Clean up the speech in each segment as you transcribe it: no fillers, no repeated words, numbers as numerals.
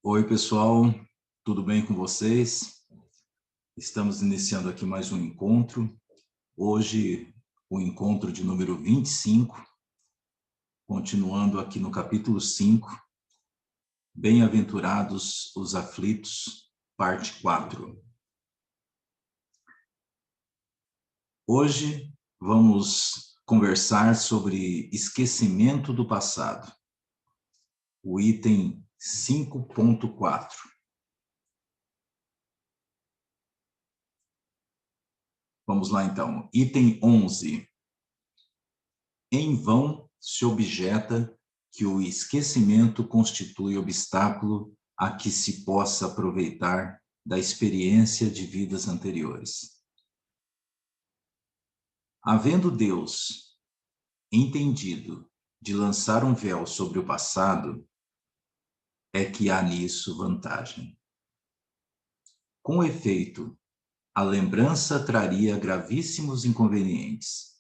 Oi, pessoal, tudo bem com vocês? Estamos iniciando aqui mais um encontro. Hoje, o encontro de número 25, continuando aqui no capítulo 5, Bem-aventurados os aflitos, parte 4. Hoje, vamos conversar sobre esquecimento do passado, o item 5.4. Vamos lá, então. Item 11. Em vão se objeta que o esquecimento constitui obstáculo a que se possa aproveitar da experiência de vidas anteriores. Havendo Deus entendido de lançar um véu sobre o passado, é que há nisso vantagem. Com efeito, a lembrança traria gravíssimos inconvenientes.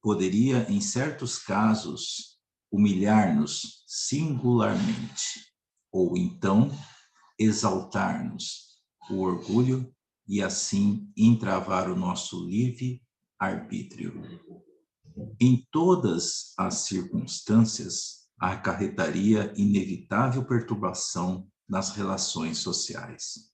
Poderia, em certos casos, humilhar-nos singularmente, ou então exaltar-nos o orgulho e assim entravar o nosso livre arbítrio. Em todas as circunstâncias, acarretaria inevitável perturbação nas relações sociais.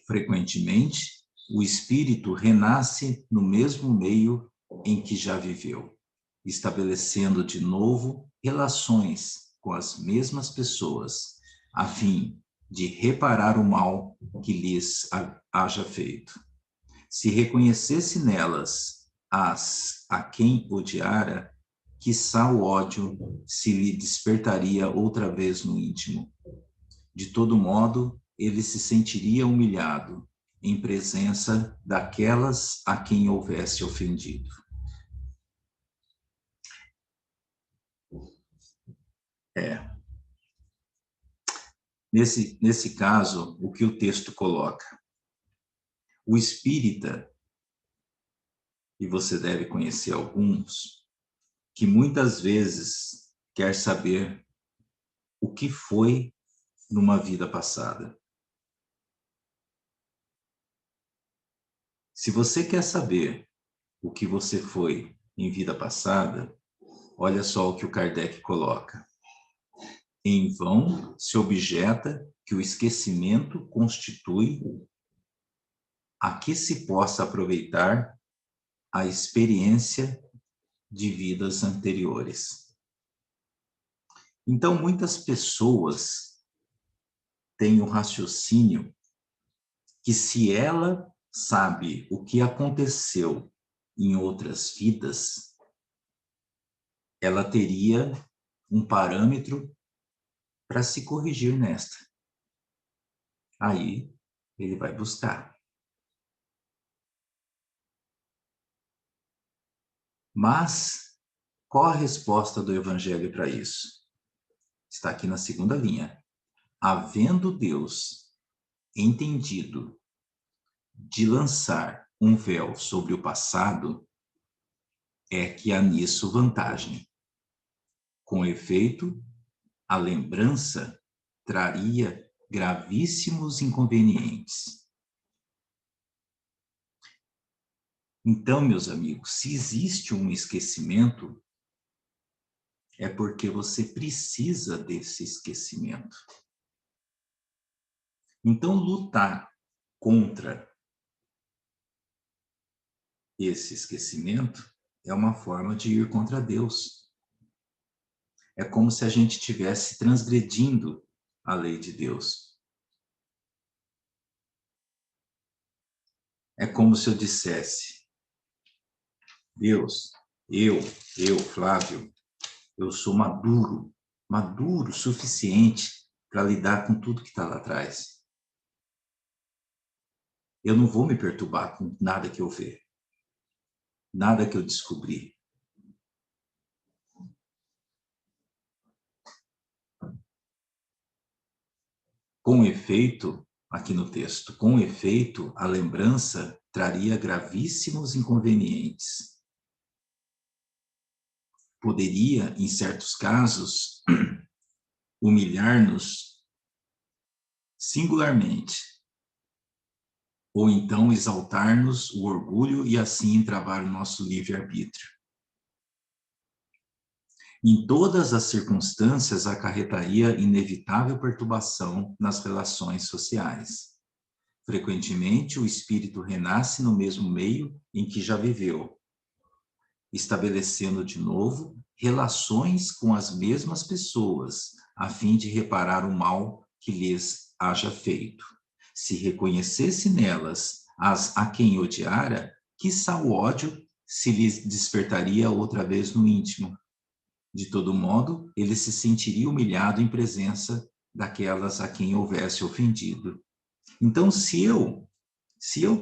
Frequentemente, o espírito renasce no mesmo meio em que já viveu, estabelecendo de novo relações com as mesmas pessoas, a fim de reparar o mal que lhes haja feito. Se reconhecesse nelas as a quem odiara, quiçá o ódio se lhe despertaria outra vez no íntimo. De todo modo, ele se sentiria humilhado em presença daquelas a quem houvesse ofendido. Nesse caso, o que o texto coloca? O espírita, e você deve conhecer alguns, que muitas vezes quer saber o que foi numa vida passada. Se você quer saber o que você foi em vida passada, olha só o que o Kardec coloca. Em vão se objeta que o esquecimento constitui a que se possa aproveitar a experiência de vidas anteriores. Então, muitas pessoas têm o raciocínio que se ela sabe o que aconteceu em outras vidas, ela teria um parâmetro para se corrigir nesta. Aí, ele vai buscar. Mas, qual a resposta do Evangelho para isso? Está aqui na segunda linha. Havendo Deus entendido de lançar um véu sobre o passado, é que há nisso vantagem. Com efeito, a lembrança traria gravíssimos inconvenientes. Então, meus amigos, se existe um esquecimento, é porque você precisa desse esquecimento. Então, lutar contra esse esquecimento é uma forma de ir contra Deus. É como se a gente estivesse transgredindo a lei de Deus. É como se eu dissesse, Deus, eu, Flávio, eu sou maduro o suficiente para lidar com tudo que está lá atrás. Eu não vou me perturbar com nada que eu ver, nada que eu descobri. Com efeito, aqui no texto, com efeito, a lembrança traria gravíssimos inconvenientes. Poderia, em certos casos, humilhar-nos singularmente, ou então exaltar-nos o orgulho e assim entravar o nosso livre-arbítrio. Em todas as circunstâncias, acarretaria inevitável perturbação nas relações sociais. Frequentemente, o espírito renasce no mesmo meio em que já viveu, estabelecendo de novo relações com as mesmas pessoas, a fim de reparar o mal que lhes haja feito. Se reconhecesse nelas as a quem odiara, quiçá o ódio se lhes despertaria outra vez no íntimo. De todo modo, ele se sentiria humilhado em presença daquelas a quem houvesse ofendido. Então, se eu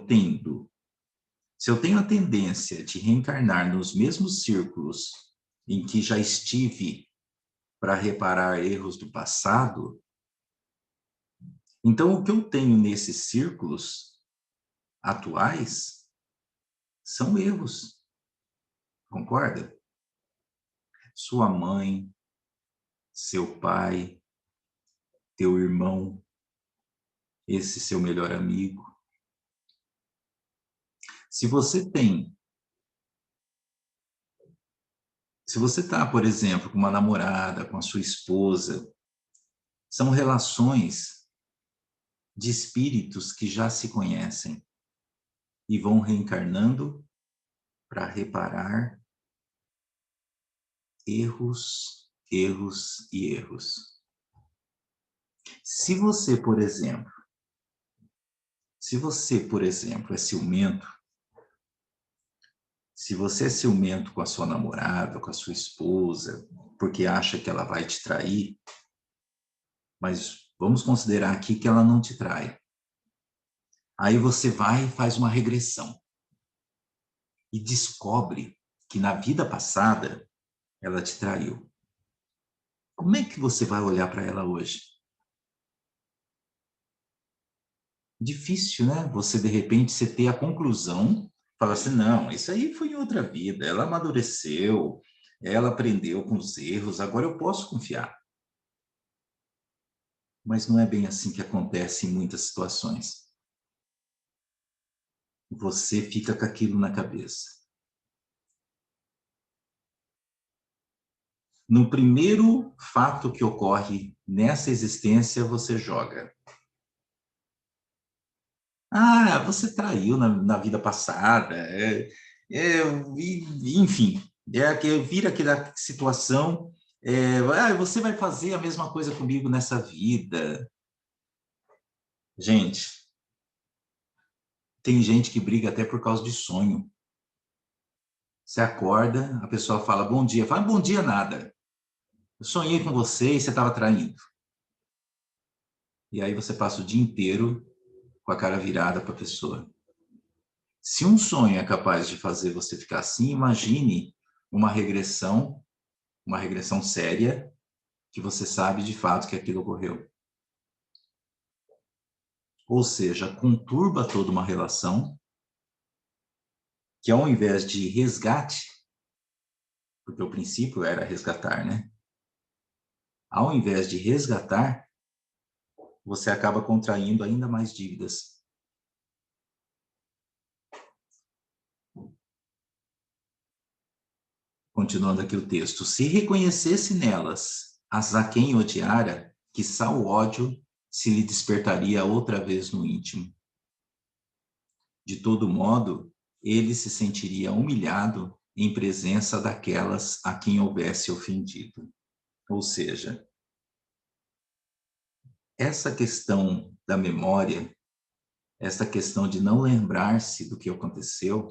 tenho a tendência de reencarnar nos mesmos círculos em que já estive para reparar erros do passado, então o que eu tenho nesses círculos atuais são erros. Concorda? Sua mãe, seu pai, teu irmão, esse seu melhor amigo. Se você está, por exemplo, com uma namorada, com a sua esposa, são relações de espíritos que já se conhecem e vão reencarnando para reparar erros, erros e erros. Se você, por exemplo, é ciumento, se você é ciumento com a sua namorada, com a sua esposa, porque acha que ela vai te trair, mas vamos considerar aqui que ela não te trai. Aí você vai e faz uma regressão e descobre que na vida passada ela te traiu. Como é que você vai olhar para ela hoje? Difícil, né? Você, de repente, você ter a conclusão, falar assim, não, isso aí foi em outra vida, ela amadureceu, ela aprendeu com os erros, agora eu posso confiar. Mas não é bem assim que acontece em muitas situações. Você fica com aquilo na cabeça. No primeiro fato que ocorre nessa existência, você joga. Ah, você traiu na vida passada. Enfim, vira aquela situação. Você vai fazer a mesma coisa comigo nessa vida. Gente, tem gente que briga até por causa de sonho. Você acorda, a pessoa fala bom dia. Fala bom dia nada. Eu sonhei com você e você estava traindo. E aí você passa o dia inteiro com a cara virada para a pessoa. Se um sonho é capaz de fazer você ficar assim, imagine uma regressão séria, que você sabe de fato que aquilo ocorreu. Ou seja, conturba toda uma relação, que ao invés de resgate, porque o princípio era resgatar, né? Ao invés de resgatar, você acaba contraindo ainda mais dívidas. Continuando aqui o texto. Se reconhecesse nelas as a quem odiara, quiçá o ódio se lhe despertaria outra vez no íntimo. De todo modo, ele se sentiria humilhado em presença daquelas a quem houvesse ofendido. Ou seja, essa questão da memória, essa questão de não lembrar-se do que aconteceu,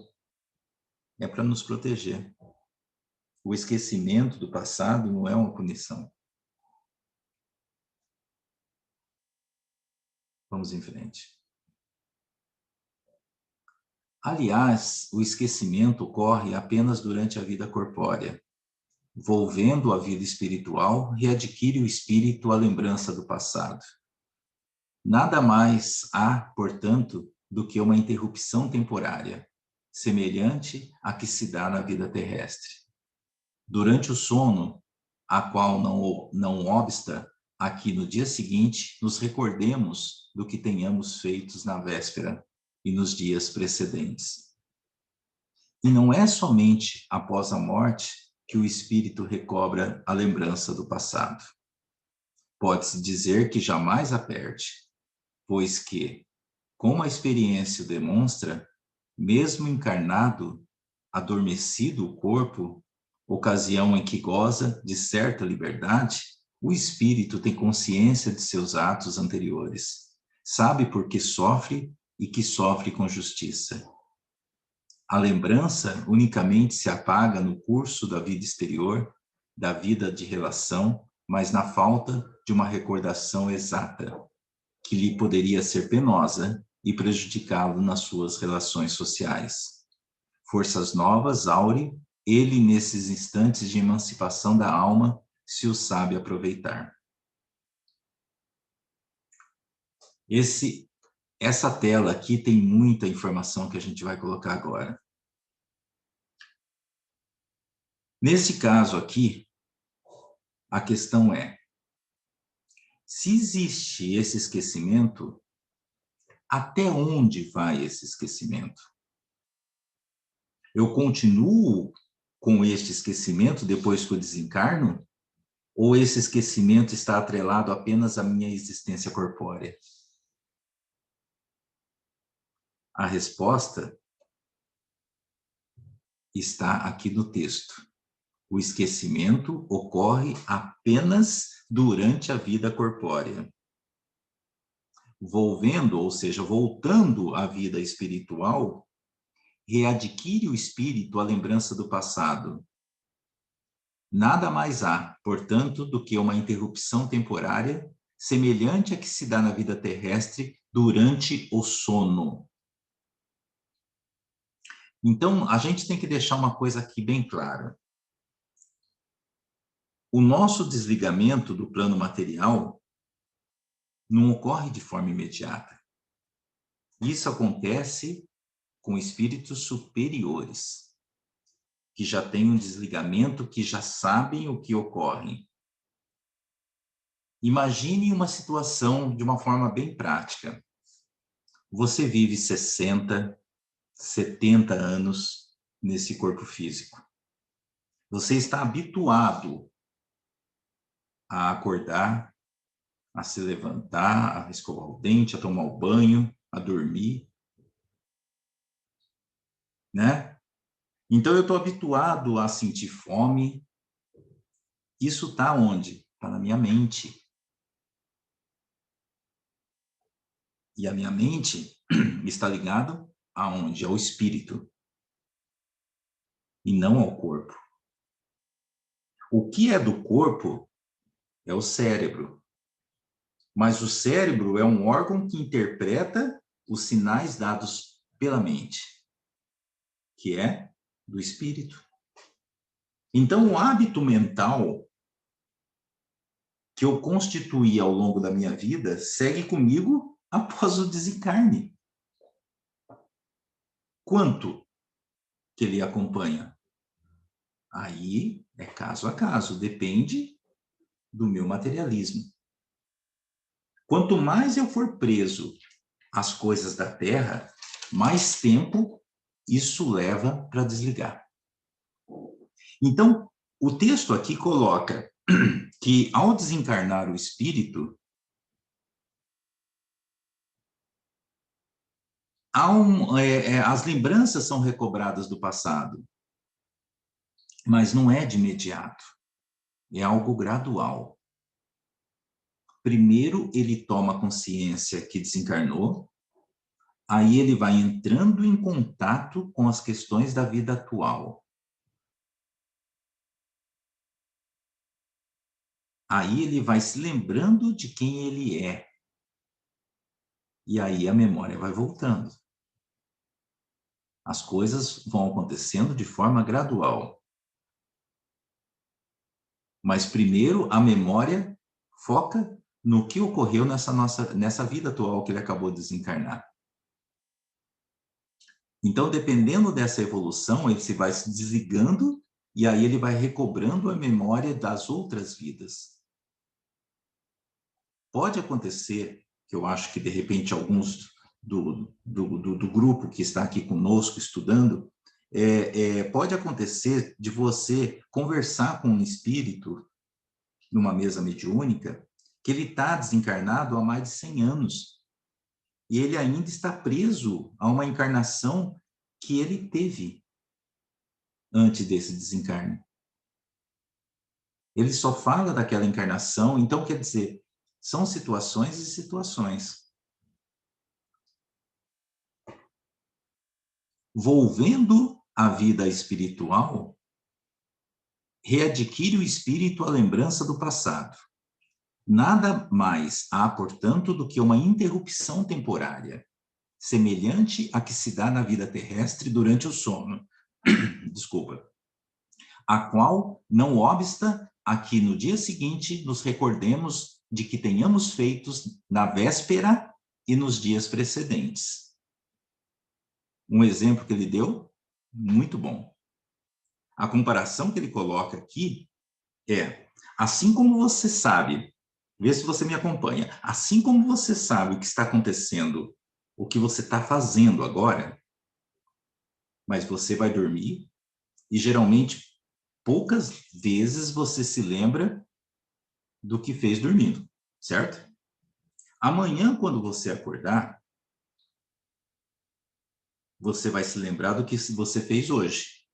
é para nos proteger. O esquecimento do passado não é uma punição. Vamos em frente. Aliás, o esquecimento ocorre apenas durante a vida corpórea. Volvendo à vida espiritual, readquire o espírito a lembrança do passado. Nada mais há, portanto, do que uma interrupção temporária, semelhante à que se dá na vida terrestre. Durante o sono, a qual não obsta, aqui no dia seguinte, nos recordemos do que tenhamos feito na véspera e nos dias precedentes. E não é somente após a morte que o espírito recobra a lembrança do passado. Pode-se dizer que jamais a perde, pois que, como a experiência demonstra, mesmo encarnado, adormecido o corpo, ocasião em que goza de certa liberdade, o espírito tem consciência de seus atos anteriores, sabe por que sofre e que sofre com justiça. A lembrança unicamente se apaga no curso da vida exterior, da vida de relação, mas na falta de uma recordação exata, que lhe poderia ser penosa e prejudicá-lo nas suas relações sociais. Forças novas aure ele nesses instantes de emancipação da alma, se o sabe aproveitar. Essa tela aqui tem muita informação que a gente vai colocar agora. Nesse caso aqui, a questão é, se existe esse esquecimento, até onde vai esse esquecimento? Eu continuo com este esquecimento depois que eu desencarno? Ou esse esquecimento está atrelado apenas à minha existência corpórea? A resposta está aqui no texto. O esquecimento ocorre apenas durante a vida corpórea. Volvendo, ou seja, voltando à vida espiritual, readquire o espírito a lembrança do passado. Nada mais há, portanto, do que uma interrupção temporária, semelhante à que se dá na vida terrestre durante o sono. Então, a gente tem que deixar uma coisa aqui bem clara. O nosso desligamento do plano material não ocorre de forma imediata. Isso acontece com espíritos superiores, que já têm um desligamento, que já sabem o que ocorre. Imagine uma situação de uma forma bem prática. Você vive 60, 70 anos nesse corpo físico. Você está habituado a acordar, a se levantar, a escovar o dente, a tomar o banho, a dormir, né? Então, eu estou habituado a sentir fome. Isso está onde? Está na minha mente. E a minha mente está ligada aonde? Ao espírito. E não ao corpo. O que é do corpo é o cérebro. Mas o cérebro é um órgão que interpreta os sinais dados pela mente, que é do espírito. Então, o hábito mental que eu constituí ao longo da minha vida segue comigo após o desencarne. Quanto que ele acompanha? Aí é caso a caso, depende do meu materialismo. Quanto mais eu for preso às coisas da terra, mais tempo isso leva para desligar. Então, o texto aqui coloca que, ao desencarnar o espírito, as lembranças são recobradas do passado, mas não é de imediato, é algo gradual. Primeiro, ele toma consciência que desencarnou, aí ele vai entrando em contato com as questões da vida atual. Aí ele vai se lembrando de quem ele é. E aí a memória vai voltando. As coisas vão acontecendo de forma gradual. Mas primeiro a memória foca no que ocorreu nessa vida atual que ele acabou de desencarnar. Então, dependendo dessa evolução, ele se vai se desligando e aí ele vai recobrando a memória das outras vidas. pode acontecer, que eu acho que de repente alguns do grupo que está aqui conosco estudando, pode acontecer de você conversar com um espírito numa mesa mediúnica, que ele está desencarnado há mais de 100 anos, e ele ainda está preso a uma encarnação que ele teve antes desse desencarne. Ele só fala daquela encarnação, então quer dizer, são situações e situações. Volvendo à vida espiritual, readquire o espírito a lembrança do passado. Nada mais há, portanto, do que uma interrupção temporária, semelhante à que se dá na vida terrestre durante o sono. Desculpa. A qual não obsta a que no dia seguinte nos recordemos de que tenhamos feitos na véspera e nos dias precedentes. Um exemplo que ele deu, muito bom. A comparação que ele coloca aqui é, assim como você sabe, vê se você me acompanha, assim como você sabe o que está acontecendo, o que você está fazendo agora, mas você vai dormir e geralmente poucas vezes você se lembra do que fez dormindo, certo? Amanhã, quando você acordar, você vai se lembrar do que você fez hoje.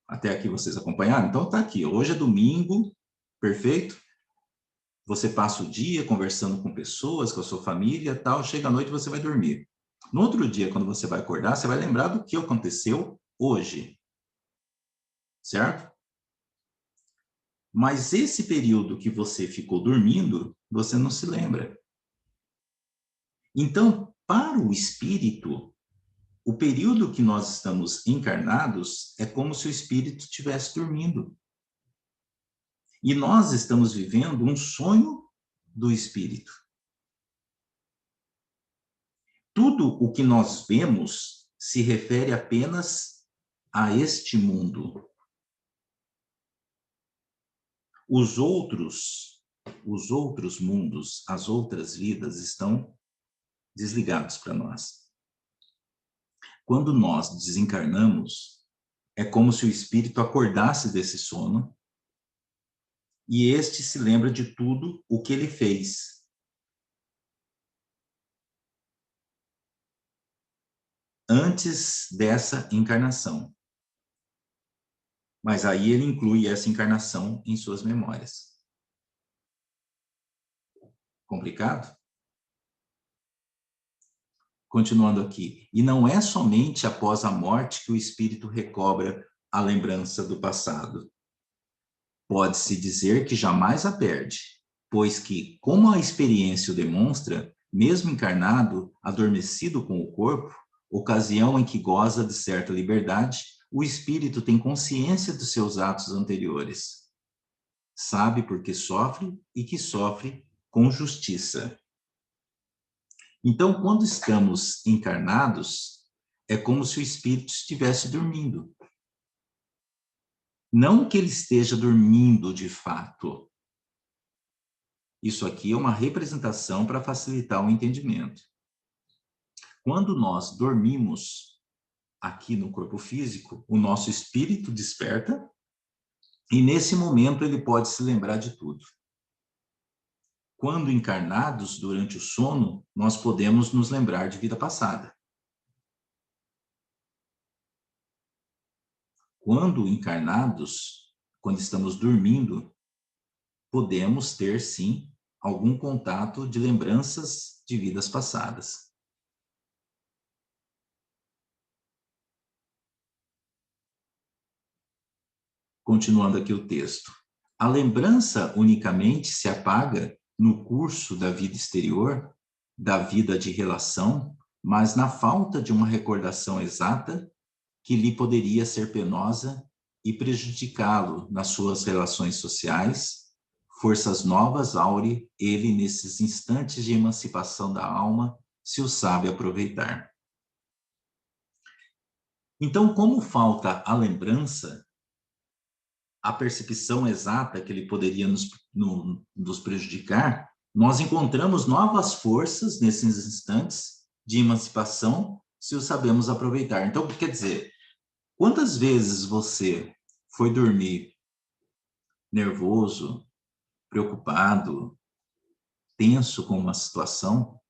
Até aqui vocês acompanharam? Então tá aqui, hoje é domingo, perfeito? Você passa o dia conversando com pessoas, com a sua família, tal, chega à noite e você vai dormir. No outro dia, quando você vai acordar, você vai lembrar do que aconteceu hoje, certo? Mas esse período que você ficou dormindo, você não se lembra. Então, para o espírito, o período que nós estamos encarnados é como se o espírito estivesse dormindo. E nós estamos vivendo um sonho do espírito. Tudo o que nós vemos se refere apenas a este mundo. Os outros mundos, as outras vidas estão desligados para nós. Quando nós desencarnamos, é como se o espírito acordasse desse sono e este se lembra de tudo o que ele fez. Antes dessa encarnação. Mas aí ele inclui essa encarnação em suas memórias. Complicado? Continuando aqui. E não é somente após a morte que o espírito recobra a lembrança do passado. Pode-se dizer que jamais a perde, pois que, como a experiência o demonstra, mesmo encarnado, adormecido com o corpo, ocasião em que goza de certa liberdade, o espírito tem consciência dos seus atos anteriores. Sabe por que sofre e que sofre com justiça. Então, quando estamos encarnados, é como se o espírito estivesse dormindo. Não que ele esteja dormindo de fato. Isso aqui é uma representação para facilitar o entendimento. Quando nós dormimos aqui no corpo físico, o nosso espírito desperta e nesse momento ele pode se lembrar de tudo. Quando encarnados durante o sono, nós podemos nos lembrar de vida passada. Quando encarnados, quando estamos dormindo, podemos ter, sim, algum contato de lembranças de vidas passadas. Continuando aqui o texto. A lembrança unicamente se apaga no curso da vida exterior, da vida de relação, mas na falta de uma recordação exata que lhe poderia ser penosa e prejudicá-lo nas suas relações sociais, forças novas aure ele nesses instantes de emancipação da alma, se o sabe aproveitar. Então, como falta a lembrança, a percepção exata que ele poderia nos prejudicar, nós encontramos novas forças nesses instantes de emancipação, se o sabemos aproveitar. Então, quer dizer, quantas vezes você foi dormir nervoso, preocupado, tenso com uma situação,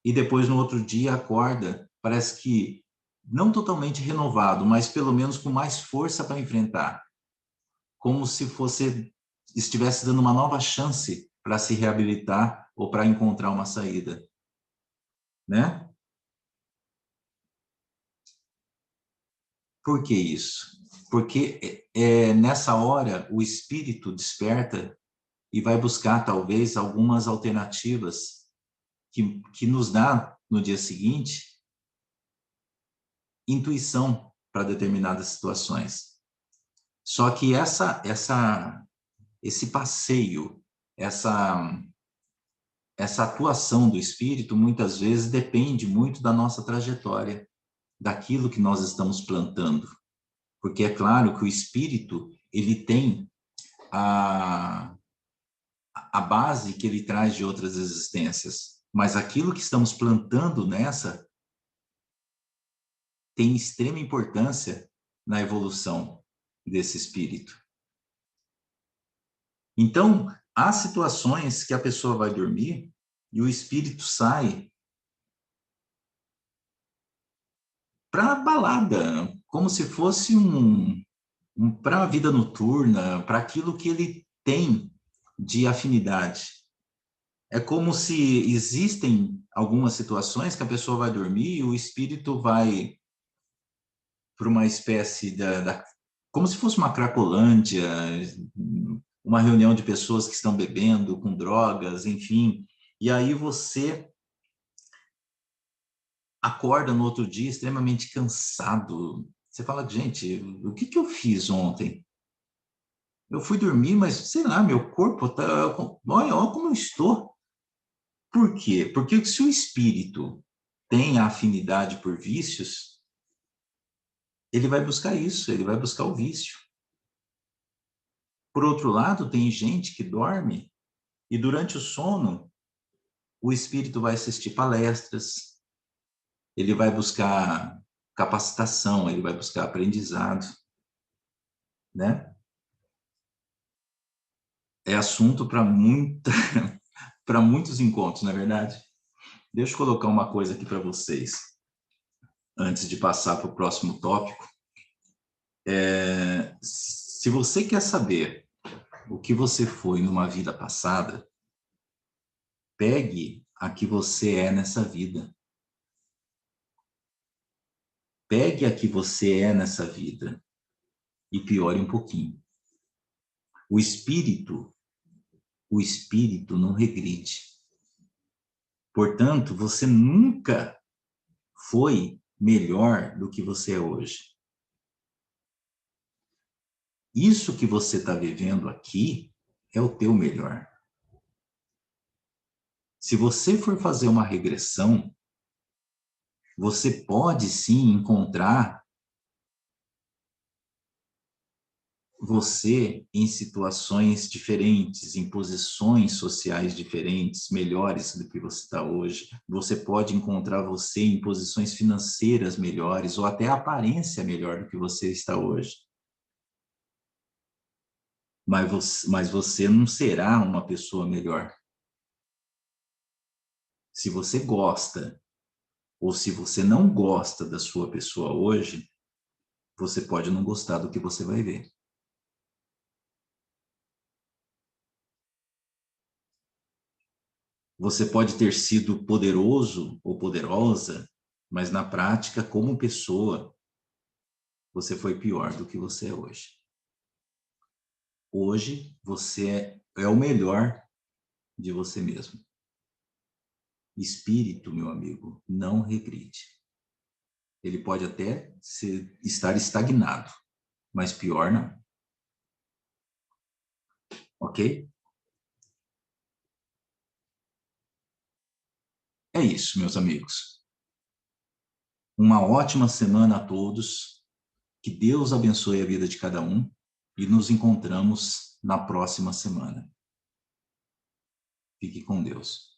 e depois no outro dia acorda, parece que não totalmente renovado, mas pelo menos com mais força para enfrentar, como se você estivesse dando uma nova chance para se reabilitar ou para encontrar uma saída, né? Por que isso? Porque nessa hora o espírito desperta e vai buscar talvez algumas alternativas que nos dá no dia seguinte intuição para determinadas situações. Só que esse passeio, essa atuação do espírito muitas vezes depende muito da nossa trajetória, daquilo que nós estamos plantando. Porque é claro que o espírito, ele tem a base que ele traz de outras existências, mas aquilo que estamos plantando nessa tem extrema importância na evolução desse espírito. Então, há situações que a pessoa vai dormir e o espírito sai para a balada, como se fosse para a vida noturna, para aquilo que ele tem de afinidade. É como se existem algumas situações que a pessoa vai dormir e o espírito vai para uma espécie como se fosse uma cracolândia, uma reunião de pessoas que estão bebendo, com drogas, enfim. E aí você acorda no outro dia extremamente cansado. Você fala, gente, o que eu fiz ontem? Eu fui dormir, mas sei lá, meu corpo tá. Olha como eu estou. Por quê? Porque se o espírito tem a afinidade por vícios, ele vai buscar isso, ele vai buscar o vício. Por outro lado, tem gente que dorme e durante o sono o espírito vai assistir palestras, ele vai buscar capacitação, ele vai buscar aprendizado, né? É assunto para para muitos encontros, não é verdade? Deixa eu colocar uma coisa aqui para vocês, antes de passar para o próximo tópico. Se você quer saber o que você foi numa vida passada, pegue a que você é nessa vida. Pegue a que você é nessa vida e piore um pouquinho. O espírito não regride. Portanto, você nunca foi melhor do que você é hoje. Isso que você está vivendo aqui é o teu melhor. Se você for fazer uma regressão, você pode sim encontrar você em situações diferentes, em posições sociais diferentes, melhores do que você está hoje. Você pode encontrar você em posições financeiras melhores ou até aparência melhor do que você está hoje. Mas você não será uma pessoa melhor. Se você gosta ou se você não gosta da sua pessoa hoje, você pode não gostar do que você vai ver. Você pode ter sido poderoso ou poderosa, mas na prática, como pessoa, você foi pior do que você é hoje. Hoje, você é o melhor de você mesmo. Espírito, meu amigo, não regride. Ele pode até estar estagnado, mas pior não. Ok? É isso, meus amigos. Uma ótima semana a todos. Que Deus abençoe a vida de cada um. e nos encontramos na próxima semana. Fique com Deus.